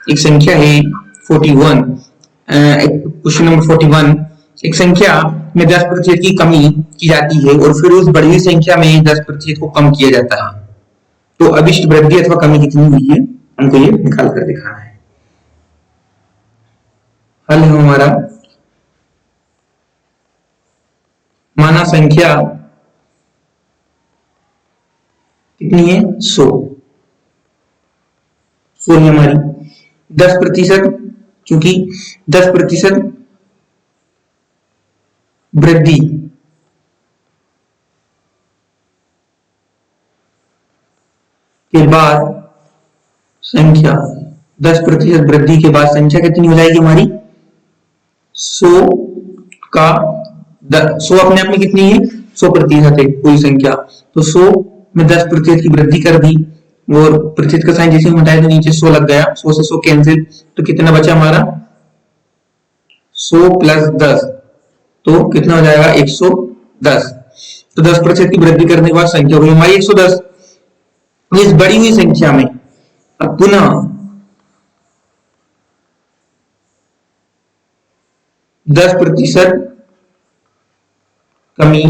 एक संख्या है 41, क्वेश्चन नंबर 41, एक संख्या में 10% की कमी की जाती है और फिर उस बढ़ी हुई संख्या में 10% को कम किया जाता है, तो अभिष्ट वृद्धि अथवा कमी कितनी हुई है, हमको ये निकाल कर दिखाना है। हल है हमारा, माना संख्या कितनी है 100 है हमारी, 10%, क्योंकि 10% वृद्धि के बाद संख्या 10% वृद्धि के बाद संख्या कितनी हो जाएगी हमारी 100 का 100 अपने आप में कितनी है 100% है कोई संख्या, तो 100 में 10% की वृद्धि कर दी और प्रतिशत का साइन जैसे हटाया तो नीचे 100 लग गया, 100 से 100 कैंसिल, तो कितना बचा हमारा 100 प्लस 10, तो कितना हो जाएगा 110। तो 10% की वृद्धि करने के बाद संख्या हुई हमारी 110। इस बढ़ी हुई संख्या में अब पुनः 10% कमी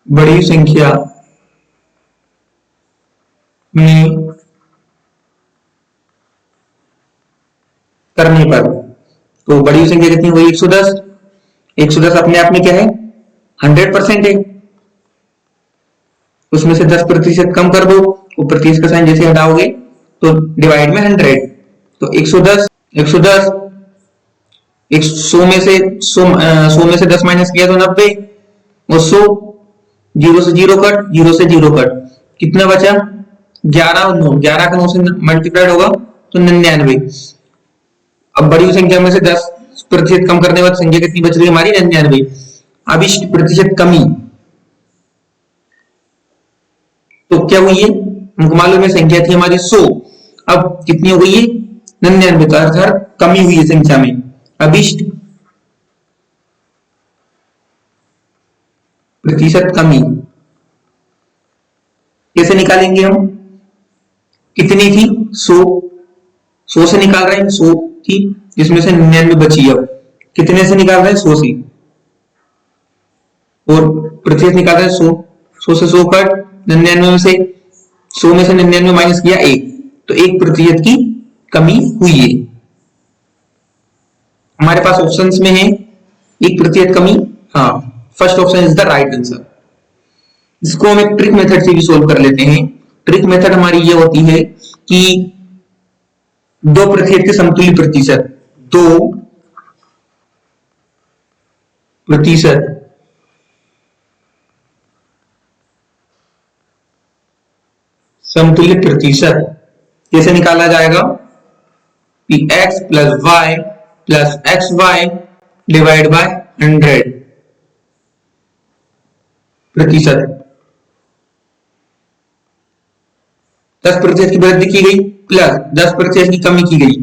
बड़ी संख्या में करने पर, तो बड़ी संख्या कितनी हुई 110। 110 अपने आप में क्या है 100% है, उसमें से 10% कम कर दो, वो प्रतिशत का साइन जैसे हटाओगे तो डिवाइड में 100, तो 110 100 में से 10 माइनस किया तो 90 और 100, 0 से 0 कट, 0 से 0 कट, कितना बचा 11 और 9, 11 का 9 से मल्टीप्लाइड होगा तो 99। अब बड़ी संख्या में से 10% कम करने के बाद संख्या कितनी बच रही है हमारी 99। अभिष्ट प्रतिशत कमी, तो क्या हुई है हमको मालूम है संख्या थी हमारी 100, अब कितनी हो गई है 99, तो अर्थात कमी हुई है संख्या में। अभिष्ट प्रतिशत कमी कैसे निकालेंगे हम, कितनी थी 100 से निकाल रहे हैं, 100 थी जिसमें से 99 बची, अब कितने से निकाल रहे हैं 100 से, और प्रतिशत निकाल रहे हैं 100 से 100 कट, 99 में से 100 में से 99 माइनस किया 1, तो 1% की कमी हुई है। हमारे पास ऑप्शंस में है 1% कमी, हाँ first option is the right answer. इसको हम एक ट्रिक मेथड से भी सोल्व कर लेते हैं। ट्रिक मेथड हमारी ये होती है कि 2% के समतुल्य प्रतिशत, 2% समतुल्य प्रतिशत कैसे निकाला जाएगा कि x plus Y plus X Y divide by 100%। 10% की वृद्धि की गई प्लस 10% की कमी की गई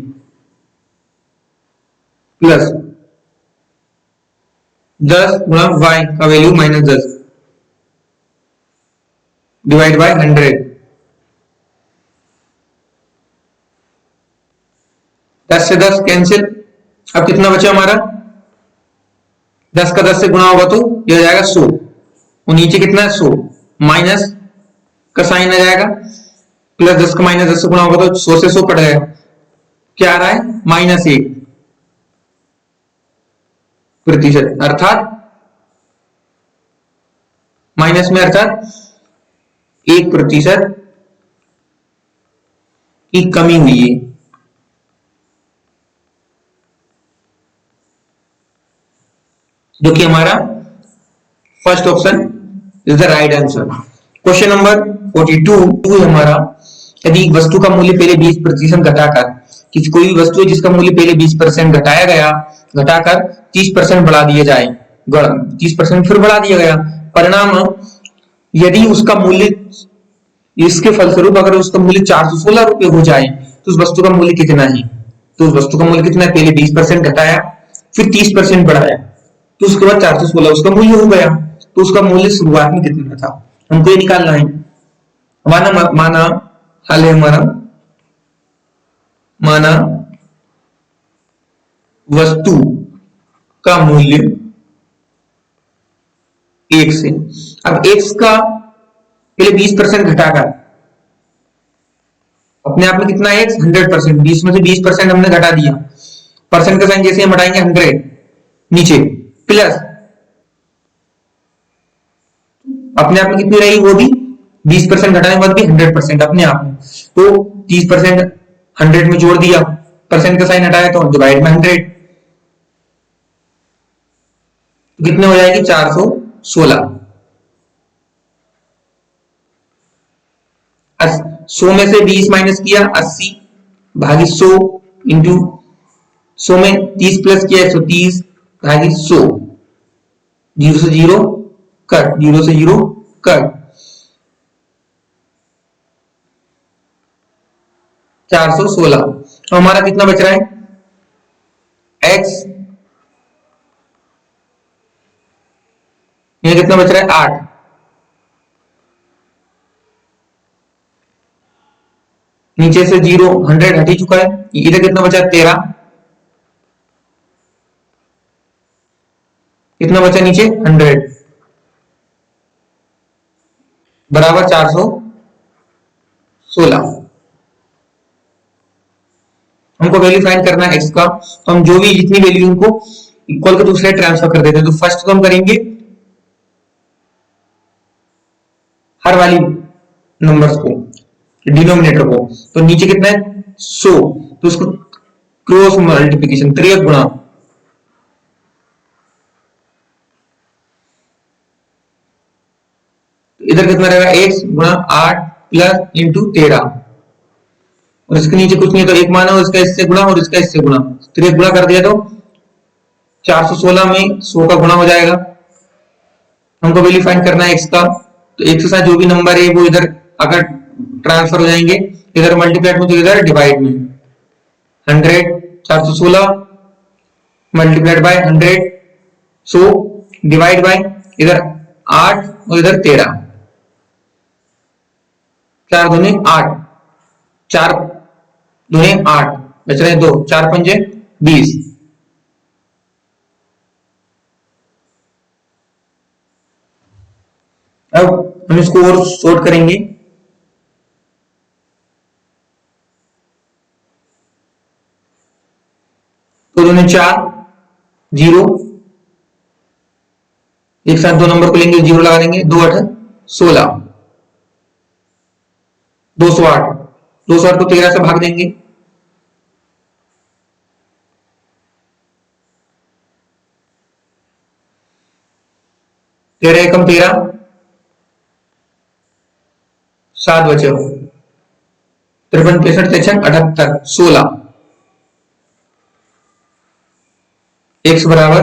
प्लस 10 गुणा y का वैल्यू माइनस 10 डिवाइड बाय 100। 10 से 10 कैंसिल, अब कितना बचा हमारा 10 का 10 से गुणा होगा तो ये हो जाएगा 100, और नीचे कितना है 100, माइनस का साइन आ जाएगा, प्लस 10 का माइनस 10 से गुणा होगा तो 100 से 100 कट जाएगा, क्या आ रहा है -1%, अर्थात माइनस में अर्थात 1% की कमी हुई है। जो कि हमारा first option is the right answer. Question number 42 हमारा, यदि वस्तु का मूल्य पहले 20% घटाकर, किसी कोई भी वस्तु है जिसका मूल्य पहले 20% घटाया गया, घटाकर 30% बढ़ा दिया जाए, 30% फिर बढ़ा दिया गया, परिणाम यदि उसका मूल्य, इसके फलस्वरूप अगर उसका मूल्य 416 रुपए हो जाए तो उस वस्तु का मूल्य कितना है, तो उस वस्तु का मूल्य कितना है, पहले 20% घटाया फिर 30% बढ़ाया, तो उसके बाद 416 उसका मूल्य हो गया, तो उसका मूल्य शुरुआत में कितना था हमको ये निकालना है। माना हल है हमारा, माना वस्तु का मूल्य एक से, अब एक्स का पहले 20% घटाकर अपने आप में कितना है एक्स 100%, 20 में से 20% हमने घटा दिया, परसेंट का साइन जैसे हम हटाएंगे 100 नीचे, प्लस अपने आप में कितनी रहेगी वो भी 20% घटाने के बाद भी 100% अपने आप में, तो 30% 100 में जोड़ दिया, परसेंट का साइन हटाया तो डिवाइड में 100, तो कितने हो जाएगी 416। 100 में से 20 माइनस किया 80 भागी 100 इंटू 100 में 30 प्लस किया 130 भागी 100, 0 से 0 कट, 0 से 0 कट, 416। तो हमारा कितना बच रहा है x, ये कितना बच रहा है 8, नीचे से 0 100 हट ही चुका है, इधर कितना बचा 13, कितना बचा नीचे 100 बराबर 416। हमको वैल्यू फाइंड करना है एक्स का, तो हम जो भी जितनी वैल्यू उनको इक्वल के दूसरे ट्रांसफर कर देते हैं, तो फर्स्ट तो हम करेंगे हर वाली नंबर्स को, डिनोमिनेटर को, तो नीचे कितना है 100, तो उसको क्रॉस मल्टीप्लीकेशन त्रियक गुणा, तो इधर कितना रहेगा एक्स गुणा 8 प्लस इंटू 13, और इसके नीचे कुछ नहीं है तो एक माना और इसका इससे गुणा और इसका इससे गुणा, त्रियक गुणा कर दिया तो 416 में 100 का गुणा हो जाएगा। हमको वैल्यू फाइंड करना है एक्स का, तो एक के साथ जो भी नंबर है वो इधर अगर ट्रांसफर हो जाएंगे, इधर मल्टीप्लाइड में तो इधर डिवाइड में, 100 416 multiplied by 100, so divide by इधर 8 और इधर 13, 4 दूने 8, 4 दूने 8, बच रहे 2, 4 पंजे 20। अब हम इसको और शॉर्ट करेंगे, तो दोनों 4 0, एक साथ दो नंबर को लेंगे 0 लगा देंगे, 2 8 16, 208, 208 को 13 से भाग देंगे, 13 एकम 13, 7 बचे 53 65 63 78 16, एक्स बराबर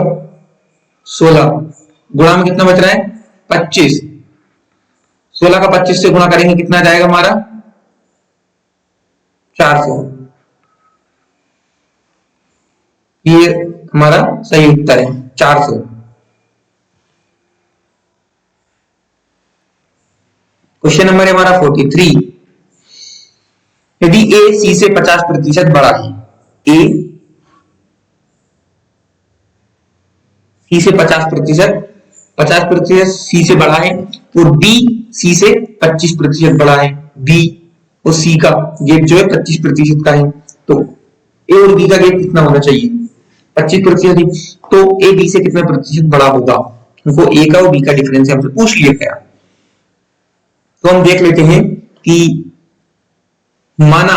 16, गुणा में कितना बच रहा है 25, 16 का 25 से गुणा करेंगे कितना जाएगा हमारा 400, ये हमारा सही उत्तर है 400। क्वेश्चन नंबर है हमारा 43, यदि ए सी से 50% बड़ा है, ए सी से 50%, 50% सी से बड़ा है, और बी सी से 25% बड़ा है, बी और सी का गेप जो है 25% का है, तो ए और बी का गेप कितना होना चाहिए 25%, तो ए बी से कितना प्रतिशत बड़ा होगा, उनको ए का और बी का डिफरेंस हमसे पूछ लिया गया। तो हम देख लेते हैं कि माना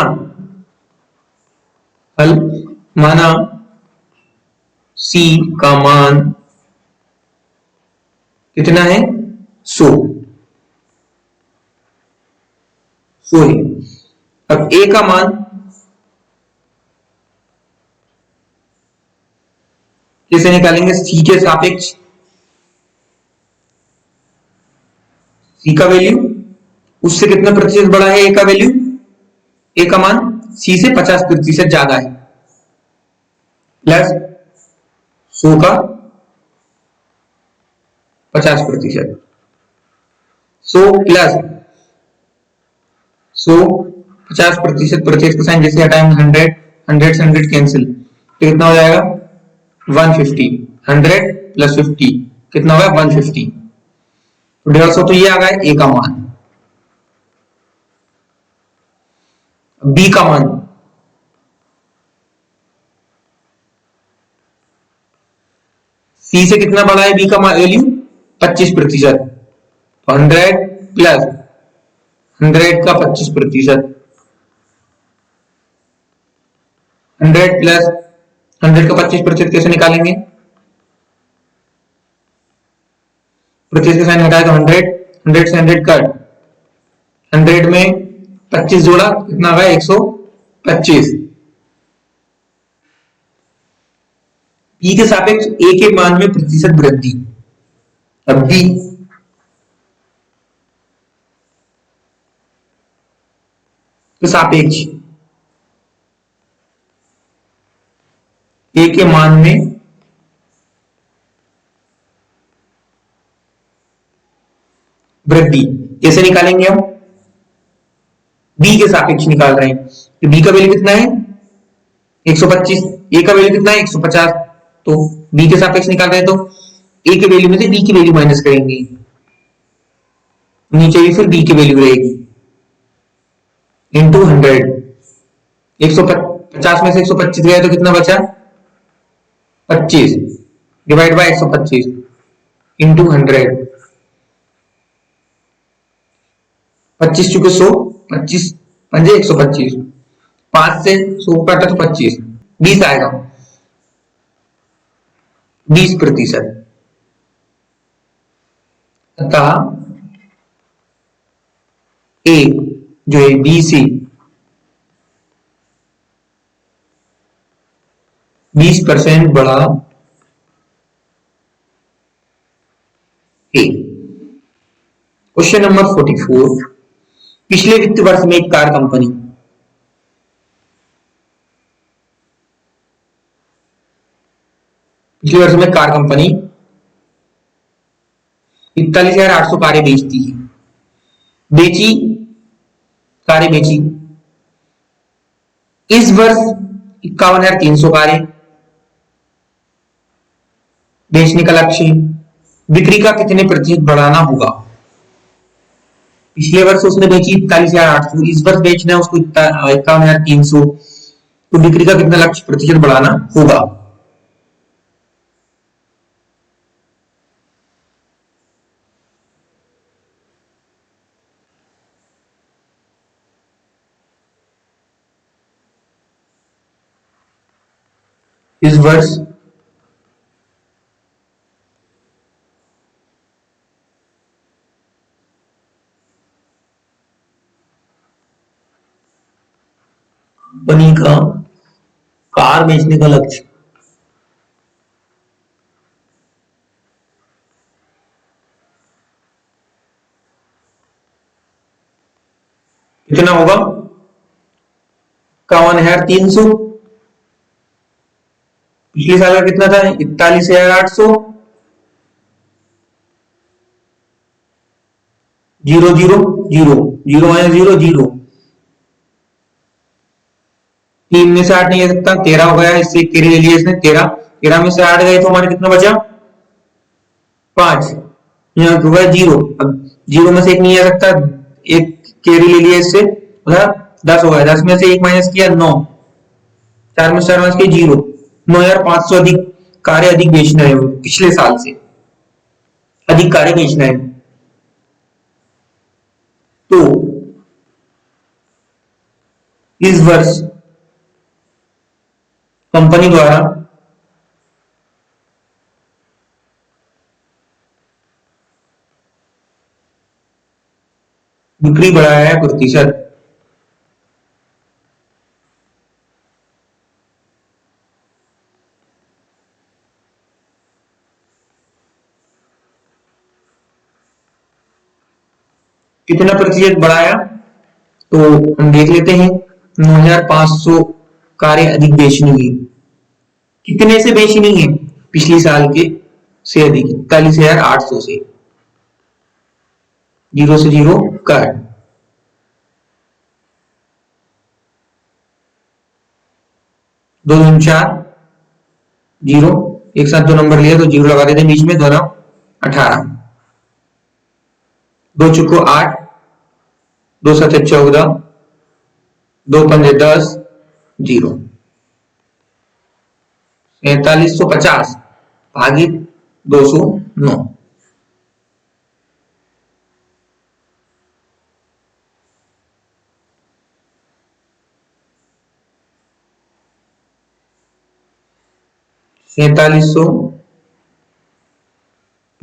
हल, माना सी का मान कितना है 100 है, अब ए का मान कैसे निकालेंगे, सी के सापेक्ष, सी का वैल्यू उससे कितना प्रतिशत बड़ा है, ए का वैल्यू, ए का मान सी से 50% ज्यादा है, प्लस 100 का 50%, 100 प्लस सो 50% परचेज का साइन जैसे हटाएंगे 100, 100 से 100 कैंसिल, तो कितना हो जाएगा 150, 100 प्लस 50 कितना होगा 150। तो 150 तो ये आ गया ए का मान। बी का मान सी से कितना बड़ा है बी का वैल्यू 25%, 100 प्लस 100 का 25%, 100 प्लस 100 का 25% कैसे निकालेंगे, परचेज का साइन हटाए तो 100, 100 से 100 कट, 100 में 25 जोड़ा कितना आ गया 125। बी के सापेक्ष ए के मान में प्रतिशत वृद्धि। अब बी के सापेक्ष ए के मान में वृद्धि कैसे निकालेंगे हम, बी के सापेक्ष निकाल रहे हैं, तो बी का वैल्यू कितना है 125, ए का वैल्यू कितना है 150, तो बी के सापेक्ष निकाल रहे हैं तो ए के वैल्यू में से बी की वैल्यू माइनस करेंगे, नीचे भी फिर बी की वैल्यू रहेगी इंटू 100, 150 में से 125 गया तो कितना बचा 25 डिवाइड बाय 125 इंटू 100, 25 चुके 100, 25 पंजे 125, 5 से 100 काटा तो 25, 20 आएगा 20%। अतः ए जो है बी सी 20% बढ़ा ए। क्वेश्चन नंबर 44, पिछले वित्त वर्ष में एक कार कंपनी पिछले वर्ष में कार कंपनी 41,800 कारें बेचती है, बेची कारें बेची। इस वर्ष 51,300 कारें बेचने का लक्ष्य, बिक्री का कितने प्रतिशत बढ़ाना होगा। पिछले वर्ष उसने बेची 41,800, इस वर्ष बेचना है उसको 51,300, तो बिक्री का कितना लक्ष्य प्रतिशत बढ़ाना होगा। इस वर्ष कंपनी का कार बेचने का लक्ष्य कितना होगा 51,300, पिछले साल का कितना था 41,800, 0 0 0 0 माइनस 0 0, 3 में से 8 नहीं आ सकता, 13 हो गया, इससे कैरी ले लिया इसने 13, 13 में से 8 गए तो हमारे कितना बचा 5, यहाँ होगा 0, अब 0 में से 1 नहीं आ सकता, एक कैरी ले लिया इससे 10 हो गया, 10 में से 1 माइनस किया 9, 4 में से 4 माइनस किया 0, 9,500 अधिक कारें अधिक बेचना है, पिछले साल से अधिक कारें बेचना है। तो इस वर्ष कंपनी द्वारा बिक्री बढ़ाया है प्रतिशत, कितना प्रतिशत बढ़ाया, तो हम देख लेते हैं 9,500 कारें अधिक बेचनी है, कितने से बेचनी है पिछले साल के से अधिक 41,800 से, 0 से 0 काट दो दूनी 4, 0, एक साथ दो नंबर लिए तो 0 लगा देते बीच में, 2 9 18, दो चुको 8, दो सत 14, दो पंजे 10, 0। 4350 भागित 209। सैतालीस सौ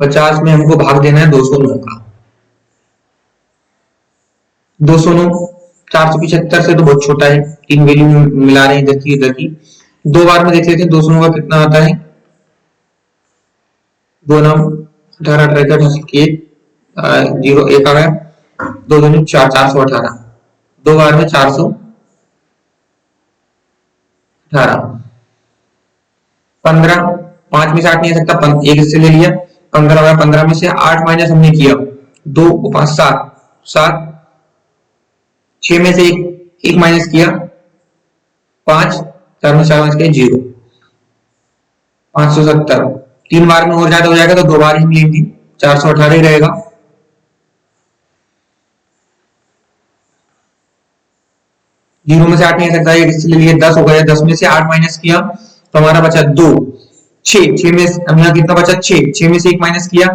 पचास में हमको भाग देना है 209 का। 209 475 से तो बहुत छोटा है, तीन वैल्यू मिला रहे हैं इधर की। दो बार में देख लेते हैं 209 का कितना आता है। दो नाम 18 18 जीरो एक आ गया, दो दूनी 4, 418, दो बार में 418, 15, 5 में से 8 नहीं आ सकता, एक से ले लिया, 15 हो गया, 15 में से 8 माइनस हमने किया, 2 5 7, 7, 6 में से एक माइनस किया, 5, 4 में 4 माइनस किया, 0, 570, तीन बार में हो जाएगा तो दो बार ही लेंगे, 418 ही रहेगा। जीरो में से 8 नहीं आ सकता, इसलिए लिए 10 हो गया, 10 में से 8 माइनस किया तो हमारा बचा 2, 6 में अब यहाँ कितना बचा, 6 में से एक माइनस किया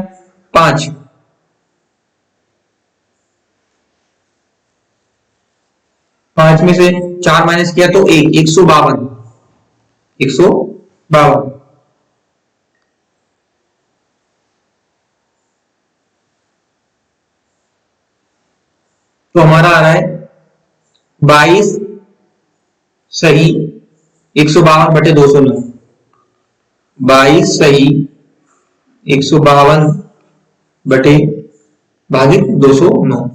5, 5 में से 4 माइनस किया तो 152, 152। तो हमारा आ रहा है 22 सही 152/209, 22 सही 152/209।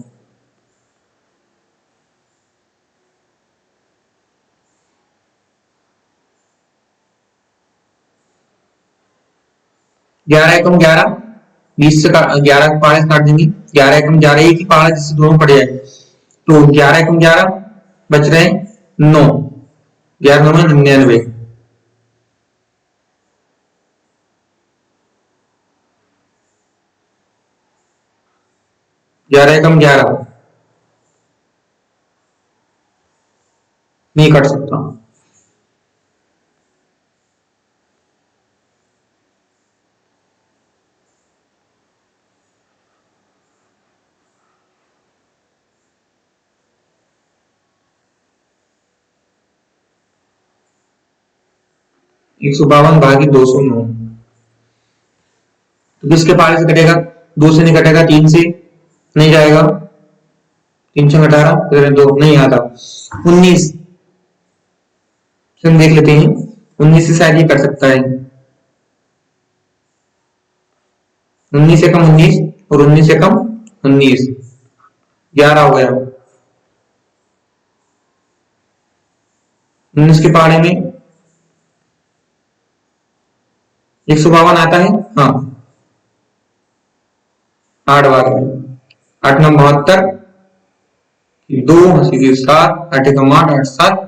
11 एकम 11, 20 से 11 पाड़े काट देंगे, 11 एकम 11 एक ही पाड़ा जिससे दोनों पड़ जाए, तो 11 एकम 11 बच रहे 9, 11 9 99, 11 एकम 11 नहीं काट सकता। एक सौ बावन भागी 209, तो किसके पारे से कटेगा, 2 से नहीं कटेगा, 3 से नहीं जाएगा, 3 से 18 फिर 2 नहीं आता, 19 से हम देख लेते हैं, 19 से शायद ये कर सकता है, 19 से कम 19 और 19 से कम 19, 11 हो गया। 19 के पहाड़े में 152 आता है, हाँ 8 बार में, 8 9 72, 2 सीधे 7, 8 एकम 8, 8 7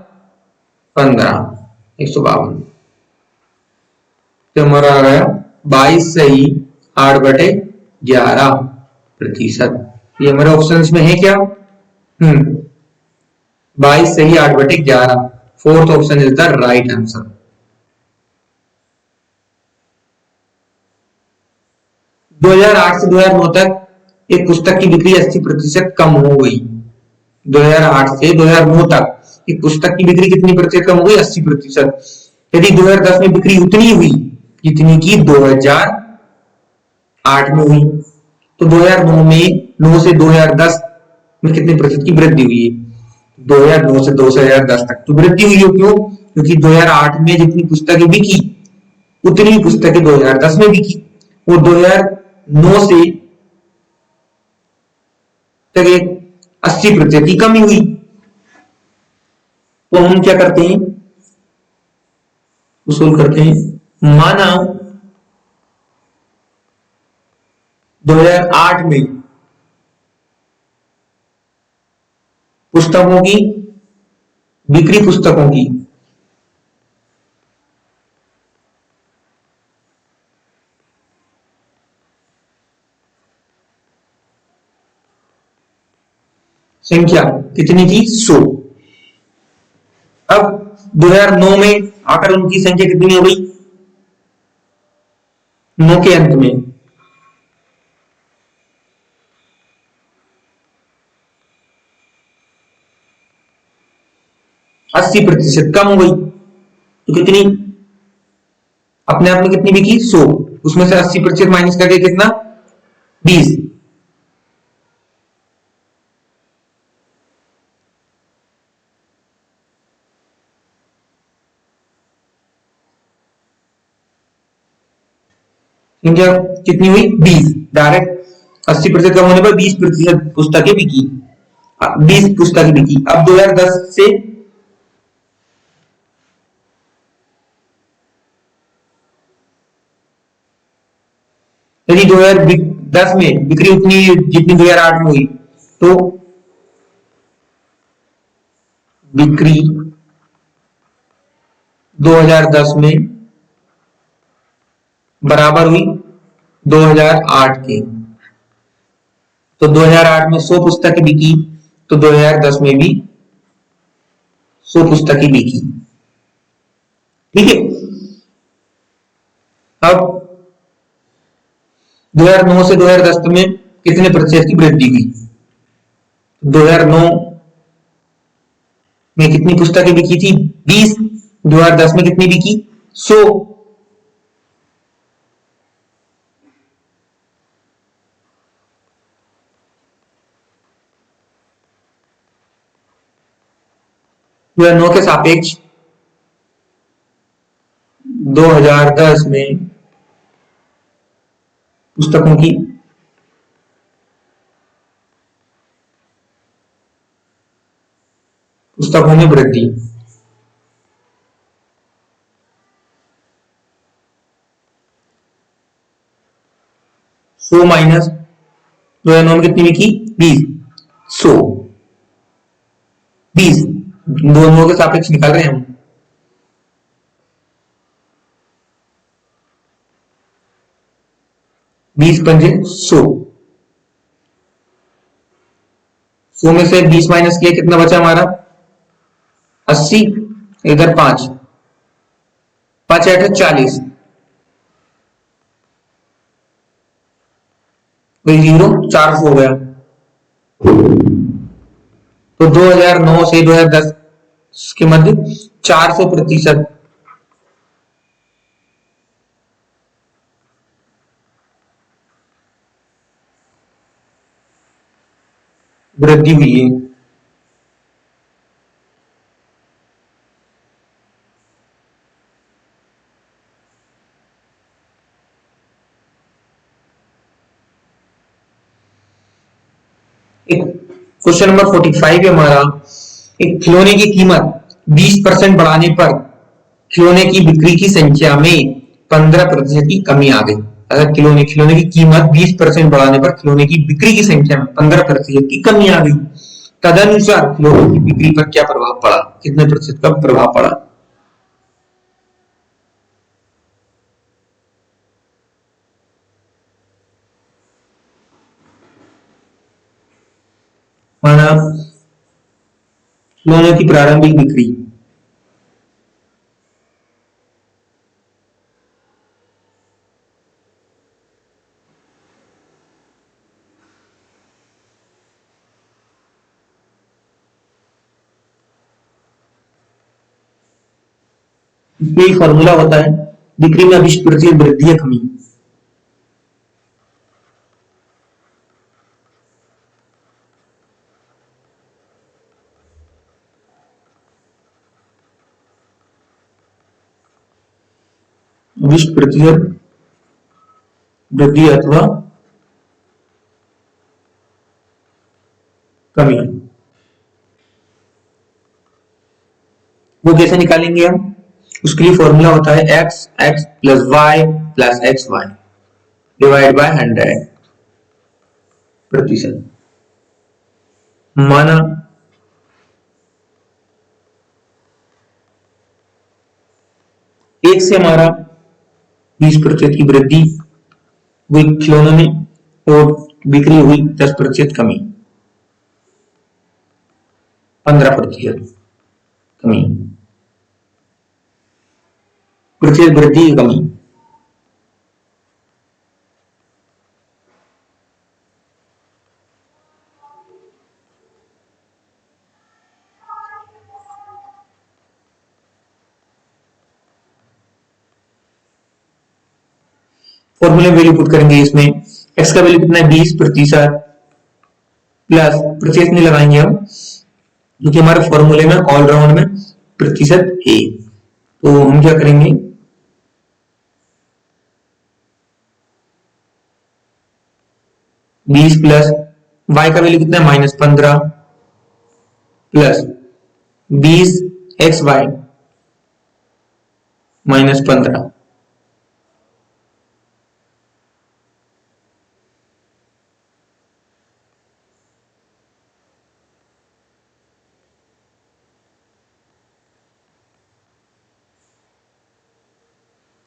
15, 152। तो हमारा आ गया 22 सही 8/11%। ये हमारे ऑप्शंस में है क्या, 22 सही 8/11, fourth option is the right answer. दो 2008 से 2009 तक एक पुस्तक की बिक्री 80% कम हो गई। 2008 से 2009 तक एक पुस्तक की बिक्री कितनी प्रतिशत कम हो गई, 80%। यदि 2010 में बिक्री उतनी हुई जितनी की 2008 में हुई, तो 2009 में 9 से 2010 में कितने प्रतिशत की वृद्धि हुई है, 2009 से 2010 तक तो वृद्धि हुई हो, क्यों, क्योंकि 2008 में जितनी पुस्तकें बिकी उतनी पुस्तकें 2010 में बिकी, वो 2009 से तक एक 80% की कमी हुई। तो हम क्या करते हैं, उसूल करते हैं, माना 2008 में पुस्तकों की बिक्री, पुस्तकों की संख्या कितनी थी? 100। अब 2009 में आकर उनकी संख्या कितनी हो गई? 9 के अंत में 80% कम हो गई। तो कितनी अपने आप में कितनी बिकी? 100। उसमें से 80% माइनस करके कितना? 20। संख्या कितनी हुई? 20। डायरेक्ट 80% कम होने पर 20% पुस्तकें बिकी, 20 पुस्तकें बिकी। अब 2010 से यदि 2010 में बिक्री उतनी जितनी 2008 में हुई, तो बिक्री 2010 में बराबर हुई 2008 के। तो 2008 में 100 पुस्तकें बिकी, तो 2010 में भी 100 पुस्तकें बिकी। ठीक है। अब 2009 से 2010 में कितने प्रतिशत की वृद्धि हुई? 2009 में कितनी पुस्तकें बिकी थी? 20। 2010 में कितनी बिकी? 100। वह 9 के सापेक्ष 2010 में पुस्तकों की पुस्तकों में वृद्धि। सो माइनस 2009 में कितनी बिकी? 20। 100 20 दोनों के सापेक्ष निकाल रहे हैं हम। 20 पंजे 100। 100 में से 20 माइनस किया, कितना बचा हमारा? 80। इधर 5 5 8 40, कोई जीरो, 400 हो गया। तो 2009 से 2010 के मध्य 400% वृद्धि हुई है। क्वेश्चन नंबर 45 है हमारा। एक खिलौने की कीमत 20% बढ़ाने पर खिलौने की बिक्री की संख्या में 15% की कमी आ गई। अगर खिलौने की कीमत 20% बढ़ाने पर खिलौने की बिक्री की संख्या में 15% की कमी आ गई, तदनुसार खिलौने की बिक्री पर क्या प्रभाव पड़ा? कितने प्रतिशत का प्रभाव पड़ा? माना खिलौने की प्रारंभिक बिक्री ये फॉर्मूला होता है बिक्री में 20% वृद्धि या कमी। बीस प्रतिशत वृद्धि अथवा कमी। वो कैसे निकालेंगे हम? उसके लिए फॉर्मूला होता है X X plus Y plus X Y divide by 100%। माना एक से हमारा 20% की वृद्धि हुई खिलौनों में और बिक्री हुई 10% कमी। 15% कमी, प्रतिशत वृद्धि की कमी। फॉर्मूले वैल्यू पुट करेंगे इसमें, एक्स का वैल्यू कितना है 20% प्लस प्रतिशत नहीं लगाएंगे हम क्योंकि हमारे फॉर्मूले में ऑल राउंड में प्रतिशत है, तो हम क्या करेंगे 20 प्लस y का वैल्यू कितना है -15 प्लस 20xy -15,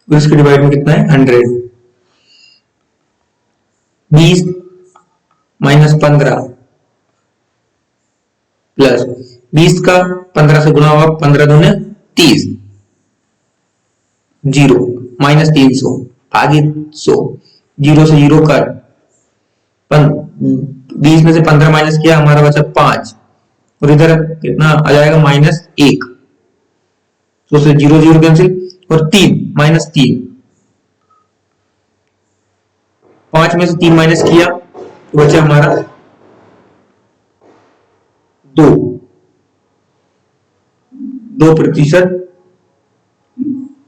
इसके डिवाइड में कितना है 100, 20 -15 प्लस 20 का 15 से गुणा हुआ 15 दूने 30, 0 -300 भागे 100, 0 से 0 कर 20 में से 15 माइनस किया हमारा बचा 5 और इधर कितना आ जाएगा -1, तो से 0 0 कैंसिल और 3 -3, 5 में से 3 माइनस किया तो बचा हमारा 2%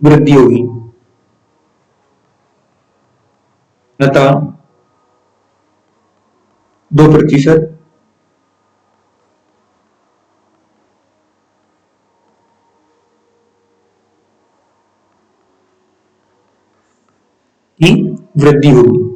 वृद्धि होगी, अतः 2% की वृद्धि होगी।